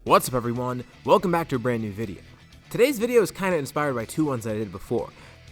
What's up everyone, welcome back to a brand new video. Today's video is kinda inspired by two ones that I did before.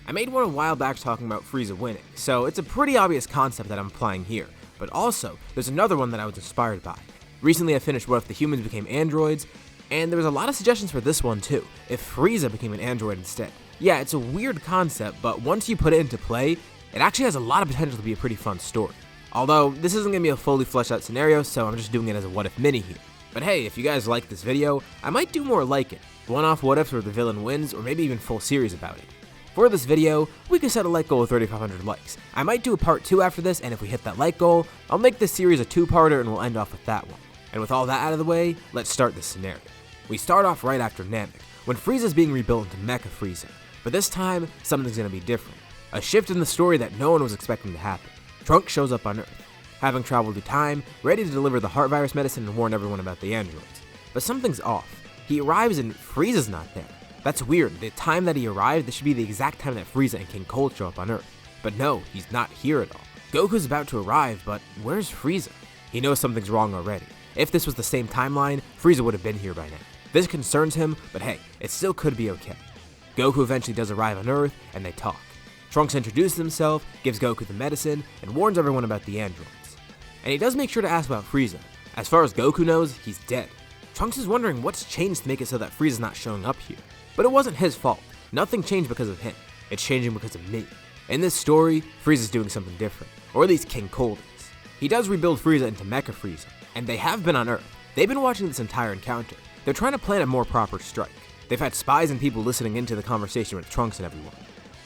I made one a while back talking about Frieza winning, so it's a pretty obvious concept that I'm applying here, but also, there's another one that I was inspired by. Recently I finished What If the Humans Became Androids, and there was a lot of suggestions for this one too, if Frieza became an android instead. Yeah, it's a weird concept, but once you put it into play, it actually has a lot of potential to be a pretty fun story. Although, this isn't going to be a fully fleshed out scenario, so I'm just doing it as a what if mini here. But hey, if you guys like this video, I might do more like it. One-off what ifs where the villain wins, or maybe even full series about it. For this video, we can set a like goal of 3,500 likes. I might do a part 2 after this, and if we hit that like goal, I'll make this series a 2-parter and we'll end off with that one. And with all that out of the way, let's start this scenario. We start off right after Namek, when Frieza's being rebuilt into Mecha Frieza. But this time, something's gonna be different. A shift in the story that no one was expecting to happen. Trunks shows up on Earth, having traveled through time, ready to deliver the heart virus medicine and warn everyone about the androids. But something's off. He arrives and Frieza's not there. That's weird. The time that he arrived, this should be the exact time that Frieza and King Cold show up on Earth. But no, he's not here at all. Goku's about to arrive, but where's Frieza? He knows something's wrong already. If this was the same timeline, Frieza would have been here by now. This concerns him, but hey, it still could be okay. Goku eventually does arrive on Earth, and they talk. Trunks introduces himself, gives Goku the medicine, and warns everyone about the androids. And he does make sure to ask about Frieza. As far as Goku knows, he's dead. Trunks is wondering what's changed to make it so that Frieza's not showing up here. But it wasn't his fault. Nothing changed because of him. It's changing because of me. In this story, Frieza's doing something different. Or at least King Cold is. He does rebuild Frieza into Mecha Frieza. And they have been on Earth. They've been watching this entire encounter. They're trying to plan a more proper strike. They've had spies and people listening into the conversation with Trunks and everyone.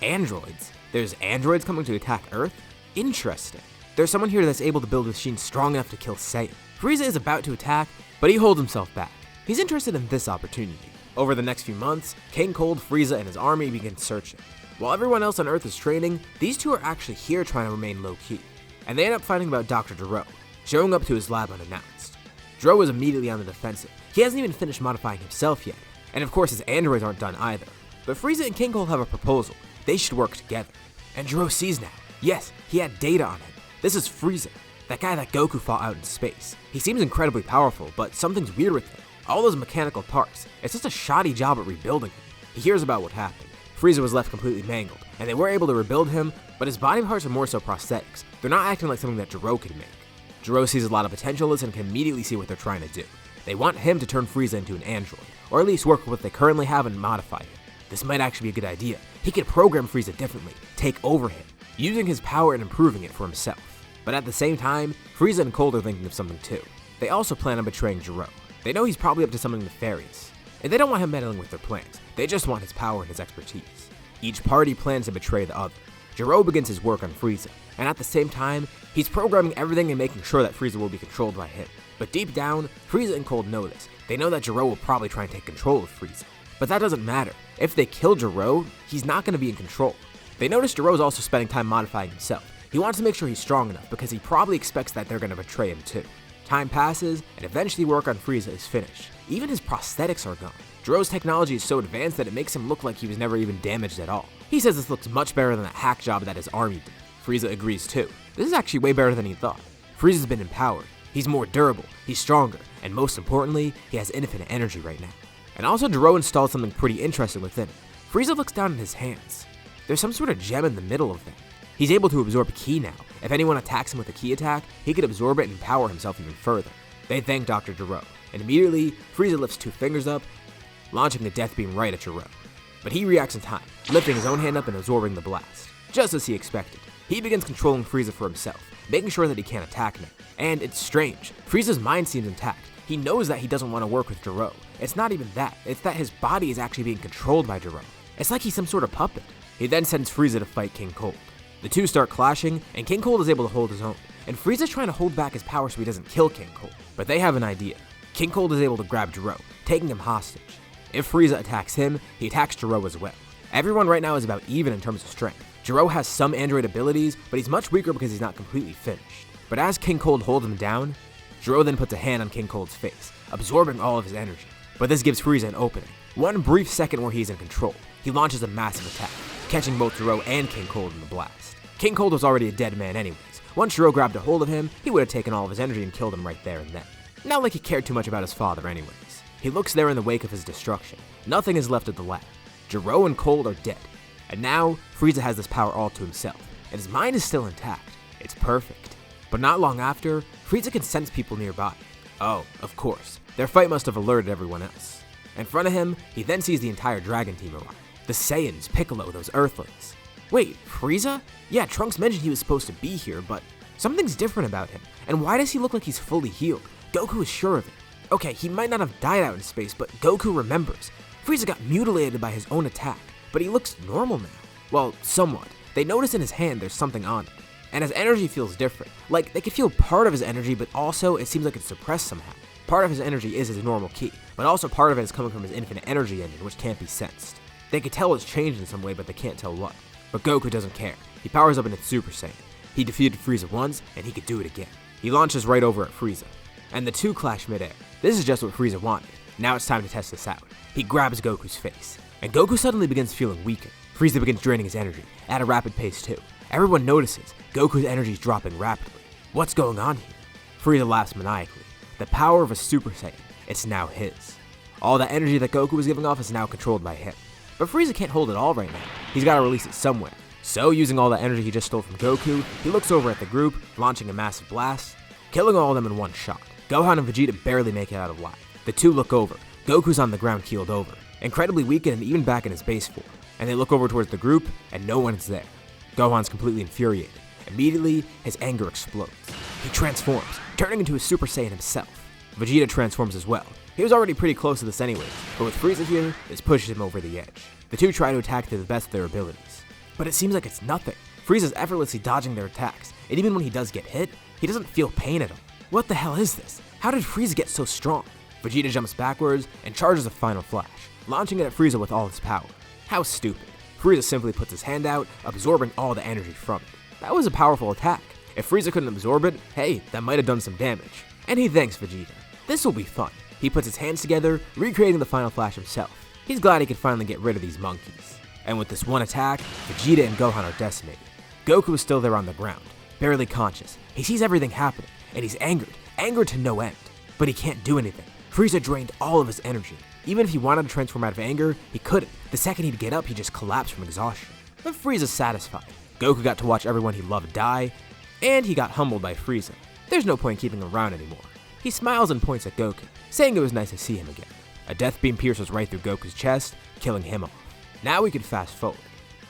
Androids? There's androids coming to attack Earth? Interesting. There's someone here that's able to build a machine strong enough to kill Saiyan. Frieza is about to attack, but he holds himself back. He's interested in this opportunity. Over the next few months, King Cold, Frieza, and his army begin searching. While everyone else on Earth is training, these two are actually here trying to remain low-key. And they end up finding about Dr. Gero, showing up to his lab unannounced. Gero is immediately on the defensive. He hasn't even finished modifying himself yet. And of course his androids aren't done either. But Frieza and King Cold have a proposal. They should work together. And Gero sees now. Yes, he had data on him. This is Frieza, that guy that Goku fought out in space. He seems incredibly powerful, but something's weird with him. All those mechanical parts, it's just a shoddy job at rebuilding him. He hears about what happened. Frieza was left completely mangled, and they were able to rebuild him, but his body parts are more so prosthetics. They're not acting like something that Gero could make. Gero sees a lot of potential in this and can immediately see what they're trying to do. They want him to turn Frieza into an android, or at least work with what they currently have and modify him. This might actually be a good idea. He could program Frieza differently, take over him, using his power and improving it for himself. But at the same time, Frieza and Cold are thinking of something too. They also plan on betraying Gero. They know he's probably up to something nefarious, and they don't want him meddling with their plans. They just want his power and his expertise. Each party plans to betray the other. Gero begins his work on Frieza, and at the same time, he's programming everything and making sure that Frieza will be controlled by him. But deep down, Frieza and Cold know this. They know that Gero will probably try and take control of Frieza. But that doesn't matter. If they kill Gero, he's not going to be in control. They notice Gero's also spending time modifying himself. He wants to make sure he's strong enough because he probably expects that they're going to betray him too. Time passes, and eventually work on Frieza is finished. Even his prosthetics are gone. Gero's technology is so advanced that it makes him look like he was never even damaged at all. He says this looks much better than that hack job that his army did. Frieza agrees too. This is actually way better than he thought. Frieza's been empowered. He's more durable, he's stronger, and most importantly, he has infinite energy right now. And also Gero installed something pretty interesting within him. Frieza looks down at his hands. There's some sort of gem in the middle of them. He's able to absorb ki now. If anyone attacks him with a ki attack, he could absorb it and empower himself even further. They thank Dr. Gero, and immediately, Frieza lifts 2 fingers up, launching a death beam right at Gero. But he reacts in time, lifting his own hand up and absorbing the blast. Just as he expected, he begins controlling Frieza for himself, making sure that he can't attack him. And it's strange, Frieza's mind seems intact. He knows that he doesn't want to work with Gero. It's not even that, it's that his body is actually being controlled by Gero. It's like he's some sort of puppet. He then sends Frieza to fight King Cold. The two start clashing, and King Cold is able to hold his own, and Frieza's trying to hold back his power so he doesn't kill King Cold. But they have an idea. King Cold is able to grab Gero, taking him hostage. If Frieza attacks him, he attacks Gero as well. Everyone right now is about even in terms of strength. Gero has some android abilities, but he's much weaker because he's not completely finished. But as King Cold holds him down, Gero then puts a hand on King Cold's face, absorbing all of his energy. But this gives Frieza an opening. One brief second where he's in control, he launches a massive attack, catching both Gero and King Cold in the blast. King Cold was already a dead man anyways. Once Gero grabbed a hold of him, he would have taken all of his energy and killed him right there and then. Not like he cared too much about his father anyways. He looks there in the wake of his destruction. Nothing is left of the lab. Gero and Cold are dead. And now, Frieza has this power all to himself, and his mind is still intact. It's perfect. But not long after, Frieza can sense people nearby. Oh, of course, their fight must have alerted everyone else. In front of him, he then sees the entire dragon team arrive. The Saiyans, Piccolo, those Earthlings. Wait, Frieza? Yeah, Trunks mentioned he was supposed to be here, but something's different about him. And why does he look like he's fully healed? Goku is sure of it. Okay, he might not have died out in space, but Goku remembers. Frieza got mutilated by his own attack, but he looks normal now. Well, somewhat. They notice in his hand there's something on it, and his energy feels different. Like, they could feel part of his energy, but also it seems like it's suppressed somehow. Part of his energy is his normal ki, but also part of it is coming from his infinite energy engine, which can't be sensed. They could tell it's changed in some way, but they can't tell what. But Goku doesn't care. He powers up into Super Saiyan. He defeated Frieza once, and he could do it again. He launches right over at Frieza, and the two clash midair. This is just what Frieza wanted. Now it's time to test this out. He grabs Goku's face, and Goku suddenly begins feeling weaker. Frieza begins draining his energy, at a rapid pace too. Everyone notices Goku's energy is dropping rapidly. What's going on here? Frieza laughs maniacally. The power of a Super Saiyan, it's now his. All the energy that Goku was giving off is now controlled by him. But Frieza can't hold it all right now. He's got to release it somewhere. So, using all the energy he just stole from Goku, he looks over at the group, launching a massive blast, killing all of them in one shot. Gohan and Vegeta barely make it out alive. The two look over. Goku's on the ground keeled over, incredibly weakened and even back in his base form. And they look over towards the group, and no one's there. Gohan's completely infuriated. Immediately, his anger explodes. He transforms, turning into a Super Saiyan himself. Vegeta transforms as well. He was already pretty close to this anyways, but with Frieza here, this pushes him over the edge. The two try to attack to the best of their abilities. But it seems like it's nothing. Frieza's effortlessly dodging their attacks, and even when he does get hit, he doesn't feel pain at all. What the hell is this? How did Frieza get so strong? Vegeta jumps backwards and charges a final flash, launching it at Frieza with all his power. How stupid. Frieza simply puts his hand out, absorbing all the energy from it. That was a powerful attack. If Frieza couldn't absorb it, hey, that might have done some damage. And he thanks Vegeta. This will be fun. He puts his hands together, recreating the final flash himself. He's glad he could finally get rid of these monkeys. And with this one attack, Vegeta and Gohan are decimated. Goku is still there on the ground, barely conscious. He sees everything happening, and he's angered to no end. But he can't do anything. Frieza drained all of his energy. Even if he wanted to transform out of anger, he couldn't. The second he'd get up, he just collapsed from exhaustion. But Frieza's satisfied. Goku got to watch everyone he loved die, and he got humbled by Frieza. There's no point keeping him around anymore. He smiles and points at Goku, saying it was nice to see him again. A death beam pierces right through Goku's chest, killing him off. Now we can fast forward.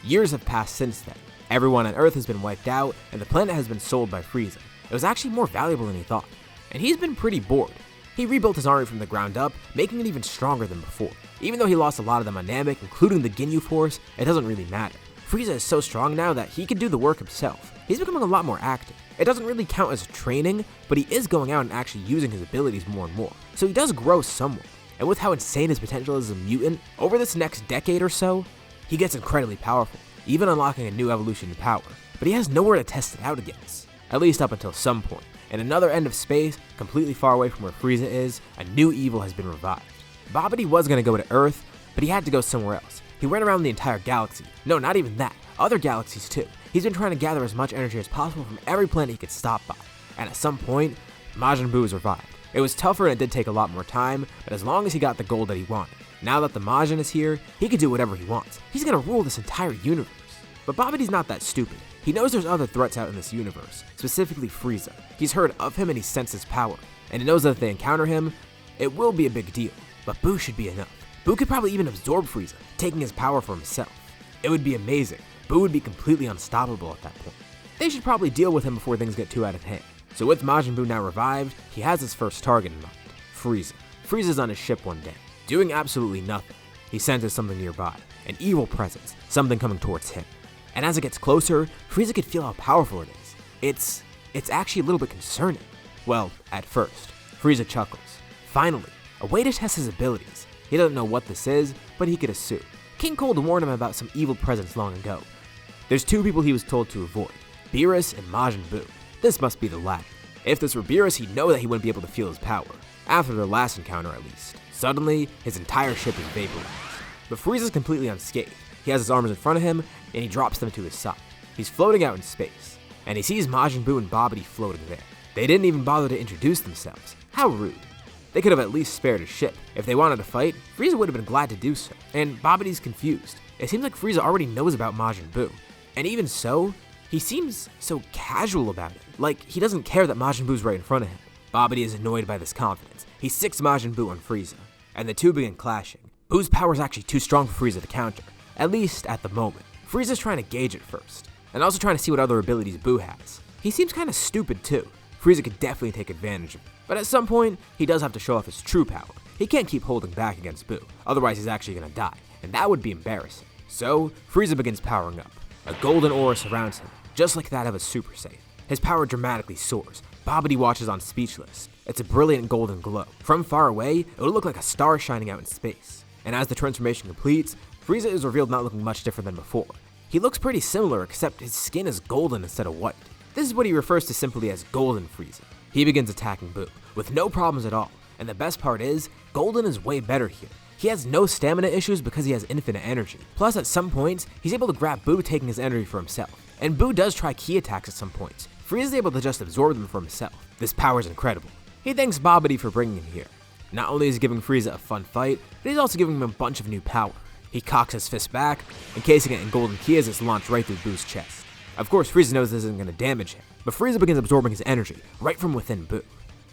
Years have passed since then. Everyone on Earth has been wiped out, and the planet has been sold by Frieza. It was actually more valuable than he thought, and he's been pretty bored. He rebuilt his army from the ground up, making it even stronger than before. Even though he lost a lot of them on Namek, including the Ginyu Force, it doesn't really matter. Frieza is so strong now that he can do the work himself. He's becoming a lot more active. It doesn't really count as training, but he is going out and actually using his abilities more and more, so he does grow somewhat. And with how insane his potential is as a mutant, over this next decade or so, he gets incredibly powerful, even unlocking a new evolution in power. But he has nowhere to test it out against, at least up until some point. In another end of space, completely far away from where Frieza is, a new evil has been revived. Babidi was going to go to Earth, but he had to go somewhere else. He went around the entire galaxy. No, not even that. Other galaxies too. He's been trying to gather as much energy as possible from every planet he could stop by. And at some point, Majin Buu was revived. It was tougher and it did take a lot more time, but as long as he got the gold that he wanted. Now that the Majin is here, he can do whatever he wants. He's going to rule this entire universe. But Babidi's not that stupid. He knows there's other threats out in this universe, specifically Frieza. He's heard of him and he senses power, and he knows that if they encounter him, it will be a big deal. But Buu should be enough. Buu could probably even absorb Frieza, taking his power for himself. It would be amazing. Buu would be completely unstoppable at that point. They should probably deal with him before things get too out of hand. So with Majin Buu now revived, he has his first target in mind, Frieza. Frieza's on his ship one day, doing absolutely nothing. He senses something nearby, an evil presence, something coming towards him. And as it gets closer, Frieza could feel how powerful it is. It's actually a little bit concerning. Well, at first. Frieza chuckles. Finally, a way to test his abilities. He doesn't know what this is, but he could assume. King Cold warned him about some evil presence long ago. There's two people he was told to avoid, Beerus and Majin Buu. This must be the latter. If this were Beerus, he'd know that he wouldn't be able to feel his power. After their last encounter at least. Suddenly, his entire ship is vaporized. But Frieza's completely unscathed. He has his arms in front of him, and he drops them to his side. He's floating out in space, and he sees Majin Buu and Babidi floating there. They didn't even bother to introduce themselves. How rude. They could have at least spared his ship. If they wanted to fight, Frieza would have been glad to do so. And Babidi's confused. It seems like Frieza already knows about Majin Buu. And even so, he seems so casual about it. Like he doesn't care that Majin Buu's right in front of him. Babidi is annoyed by this confidence. He sicks Majin Buu on Frieza, and the two begin clashing. Buu's power is actually too strong for Frieza to counter, at least at the moment. Frieza's trying to gauge it first, and also trying to see what other abilities Buu has. He seems kind of stupid too. Frieza could definitely take advantage of it, but at some point, he does have to show off his true power. He can't keep holding back against Buu, otherwise he's actually gonna die, and that would be embarrassing. So, Frieza begins powering up. A golden aura surrounds him, just like that of a Super Saiyan. His power dramatically soars. Babidi watches on speechless. It's a brilliant golden glow. From far away, it would look like a star shining out in space. And as the transformation completes, Frieza is revealed not looking much different than before. He looks pretty similar, except his skin is golden instead of white. This is what he refers to simply as Golden Frieza. He begins attacking Buu, with no problems at all. And the best part is, Golden is way better here. He has no stamina issues because he has infinite energy. Plus, at some points, he's able to grab Buu, taking his energy for himself. And Buu does try ki attacks at some points. Frieza is able to just absorb them for himself. This power is incredible. He thanks Babidi for bringing him here. Not only is he giving Frieza a fun fight, but he's also giving him a bunch of new power. He cocks his fist back, encasing it in golden ki as it's launched right through Buu's chest. Of course, Frieza knows this isn't going to damage him, but Frieza begins absorbing his energy right from within Buu.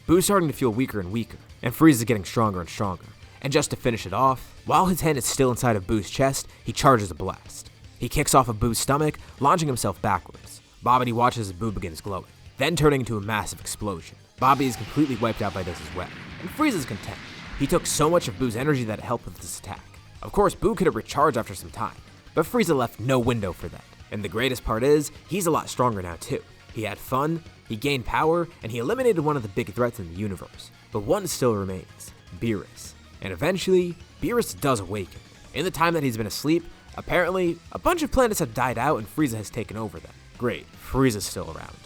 Buu's starting to feel weaker and weaker, and Frieza's getting stronger and stronger. And just to finish it off, while his hand is still inside of Buu's chest, he charges a blast. He kicks off of Buu's stomach, launching himself backwards. Babidi watches as Buu begins glowing, then turning into a massive explosion. Babidi is completely wiped out by this as well, and Frieza's content. He took so much of Buu's energy that it helped with this attack. Of course, Buu could have recharged after some time, but Frieza left no window for that. And the greatest part is, he's a lot stronger now too. He had fun, he gained power, and he eliminated one of the big threats in the universe. But one still remains, Beerus. And eventually, Beerus does awaken. In the time that he's been asleep, apparently, a bunch of planets have died out and Frieza has taken over them. Great, Frieza's still around.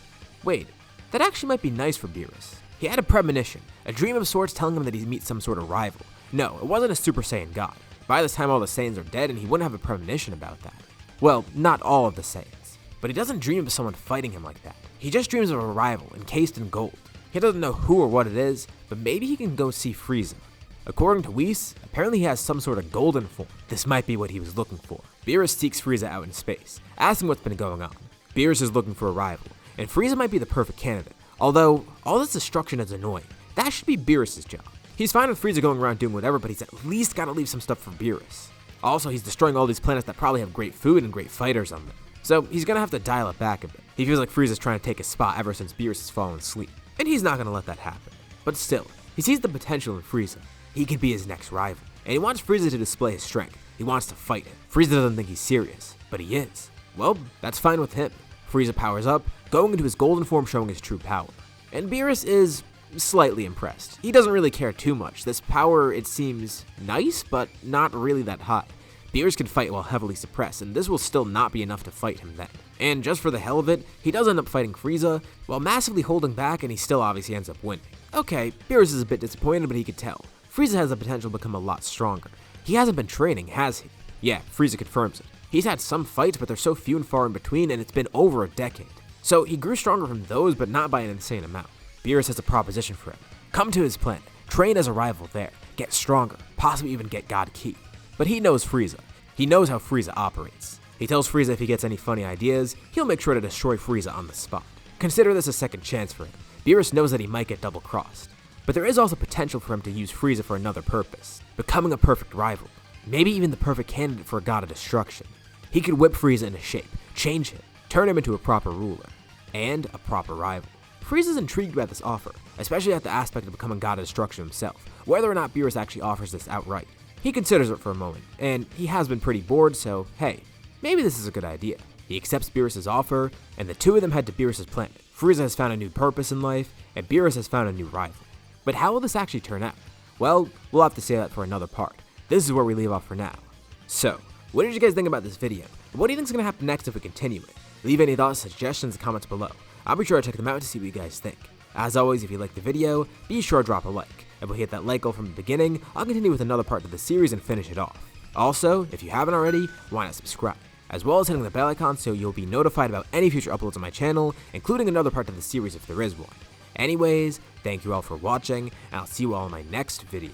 Wait, that actually might be nice for Beerus. He had a premonition, a dream of sorts telling him that he'd meet some sort of rival. No, it wasn't a Super Saiyan god. By this time all the Saiyans are dead and he wouldn't have a premonition about that. Well, not all of the Saiyans. But he doesn't dream of someone fighting him like that. He just dreams of a rival encased in gold. He doesn't know who or what it is, but maybe he can go see Frieza. According to WhIMs, apparently he has some sort of golden form. This might be what he was looking for. Beerus seeks Frieza out in space, asking what's been going on. Beerus is looking for a rival, and Frieza might be the perfect candidate. Although, all this destruction is annoying. That should be Beerus' job. He's fine with Frieza going around doing whatever, but he's at least gotta leave some stuff for Beerus. Also, he's destroying all these planets that probably have great food and great fighters on them. So he's gonna have to dial it back a bit. He feels like Frieza's trying to take his spot ever since Beerus has fallen asleep. And he's not gonna let that happen. But still, he sees the potential in Frieza. He could be his next rival. And he wants Frieza to display his strength. He wants to fight him. Frieza doesn't think he's serious, but he is. Well, that's fine with him. Frieza powers up, going into his golden form showing his true power. And Beerus is slightly impressed. He doesn't really care too much. This power, it seems nice, but not really that high. Beerus can fight while heavily suppressed, and this will still not be enough to fight him then. And just for the hell of it, he does end up fighting Frieza, while massively holding back, and he still obviously ends up winning. Okay, Beerus is a bit disappointed, but he could tell. Frieza has the potential to become a lot stronger. He hasn't been training, has he? Yeah, Frieza confirms it. He's had some fights, but they're so few and far in between, and it's been over a decade. So he grew stronger from those, but not by an insane amount. Beerus has a proposition for him. Come to his planet, train as a rival there, get stronger, possibly even get God Ki. But he knows Frieza. He knows how Frieza operates. He tells Frieza if he gets any funny ideas, he'll make sure to destroy Frieza on the spot. Consider this a second chance for him. Beerus knows that he might get double-crossed. But there is also potential for him to use Frieza for another purpose, becoming a perfect rival. Maybe even the perfect candidate for a god of destruction. He could whip Frieza into shape, change him, turn him into a proper ruler, and a proper rival. Frieza's intrigued by this offer, especially at the aspect of becoming god of destruction himself, whether or not Beerus actually offers this outright. He considers it for a moment, and he has been pretty bored, so hey, maybe this is a good idea. He accepts Beerus' offer, and the two of them head to Beerus' planet. Frieza has found a new purpose in life, and Beerus has found a new rival. But how will this actually turn out? Well, we'll have to say that for another part. This is where we leave off for now. So, what did you guys think about this video? What do you think is going to happen next if we continue it? Leave any thoughts, suggestions, and comments below. I'll be sure to check them out to see what you guys think. As always, if you liked the video, be sure to drop a like. If we hit that like goal from the beginning, I'll continue with another part of the series and finish it off. Also, if you haven't already, why not subscribe? As well as hitting the bell icon so you'll be notified about any future uploads on my channel, including another part of the series if there is one. Anyways, thank you all for watching, and I'll see you all in my next video.